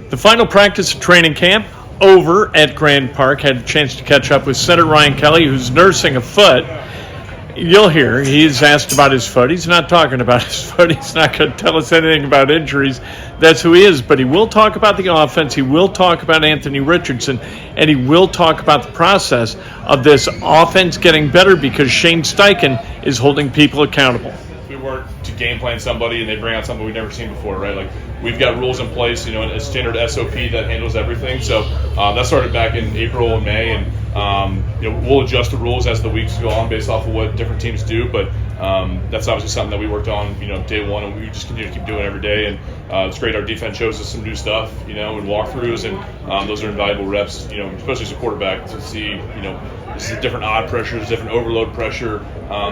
The final practice of training camp over at Grand Park. Had a chance to catch up with center Ryan Kelly, who's nursing a foot. You'll hear he's asked about his foot. He's not talking about his foot. He's not going to tell us anything about injuries. That's who he is. But he will talk about the offense. He will talk about Anthony Richardson. And he will talk about the process of this offense getting better because Shane Steichen is holding people accountable. We work to game plan somebody and they bring out something we've never seen before, right? Like, we've got rules in place, a standard SOP that handles everything. So that started back in April and May, and we'll adjust the rules as the weeks go on based off of what different teams do. But that's obviously something that we worked on, day one, and we just continue to keep doing every day. And it's great. Our defense shows us some new stuff, and walkthroughs, and those are invaluable reps, especially as a quarterback to see, this is different odd pressures, different overload pressure,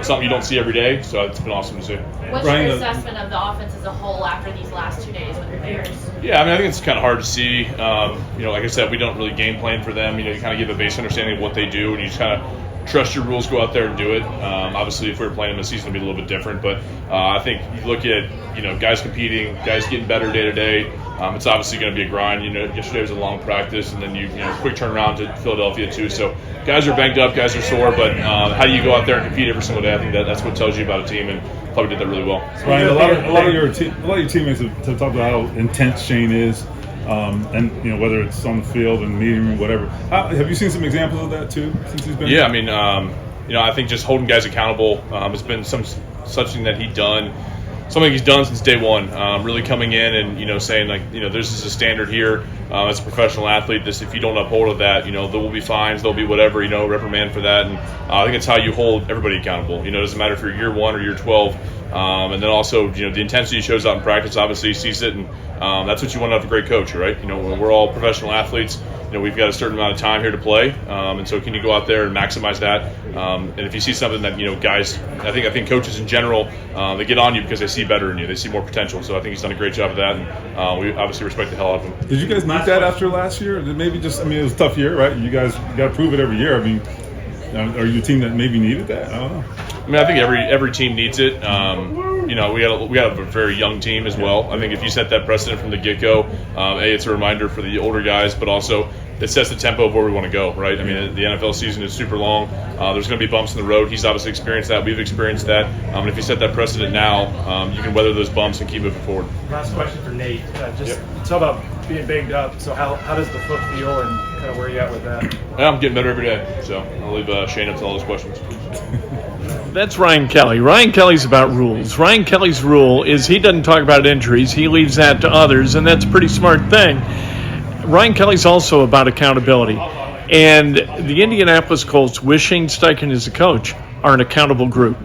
something you don't see every day. So it's been awesome to see. What's your assessment of the offense as a whole after these last 2 days with the Bears? Yeah, I think it's kind of hard to see. Like I said, we don't really game plan for them. You kind of give a base understanding of what they do, and you just kind of trust your rules, go out there and do it. Obviously, if we were playing them this season, it'd be a little bit different. But I think you look at, guys competing, guys getting better day to day. It's obviously going to be a grind. Yesterday was a long practice, and then quick turnaround to Philadelphia too. So guys are banged up, guys are sore, but how do you go out there and compete every single day? I think that's what tells you about a team, and probably did that really well. Ryan, a lot of your teammates have talked about how intense Shane is, and whether it's on the field and meeting room, whatever. Have you seen some examples of that too since he's been? Yeah, I think just holding guys accountable has been something that something he's done since day one. Really coming in and saying this is a standard here as a professional athlete. If you don't uphold that, there will be fines, there'll be whatever, reprimand for that. And I think it's how you hold everybody accountable. It doesn't matter if you're year 1 or year 12. And then also, the intensity shows out in practice. Obviously, he sees it, and that's what you want out of a great coach, right? We're all professional athletes. We've got a certain amount of time here to play, and so can you go out there and maximize that? And if you see something that guys, I think coaches in general, they get on you because they see better in you, they see more potential. So I think he's done a great job of that, and we obviously respect the hell out of him. Did you guys need that after last year? Maybe just, it was a tough year, right? You guys got to prove it every year. Are you a team that maybe needed that? I don't know. I think every team needs it. We got a very young team as well. I think if you set that precedent from the get-go, it's a reminder for the older guys, but also it sets the tempo of where we want to go, right? The NFL season is super long. There's going to be bumps in the road. He's obviously experienced that. We've experienced that. And if you set that precedent now, you can weather those bumps and keep moving forward. Last question for Nate. Talk about being banged up. So how does the foot feel, and kind of where are you at with that? I'm getting better every day. So I'll leave Shane up to all those questions. That's Ryan Kelly. Ryan Kelly's about rules. Ryan Kelly's rule is he doesn't talk about injuries. He leaves that to others, and that's a pretty smart thing. Ryan Kelly's also about accountability. And the Indianapolis Colts, with Shane Steichen as a coach, are an accountable group.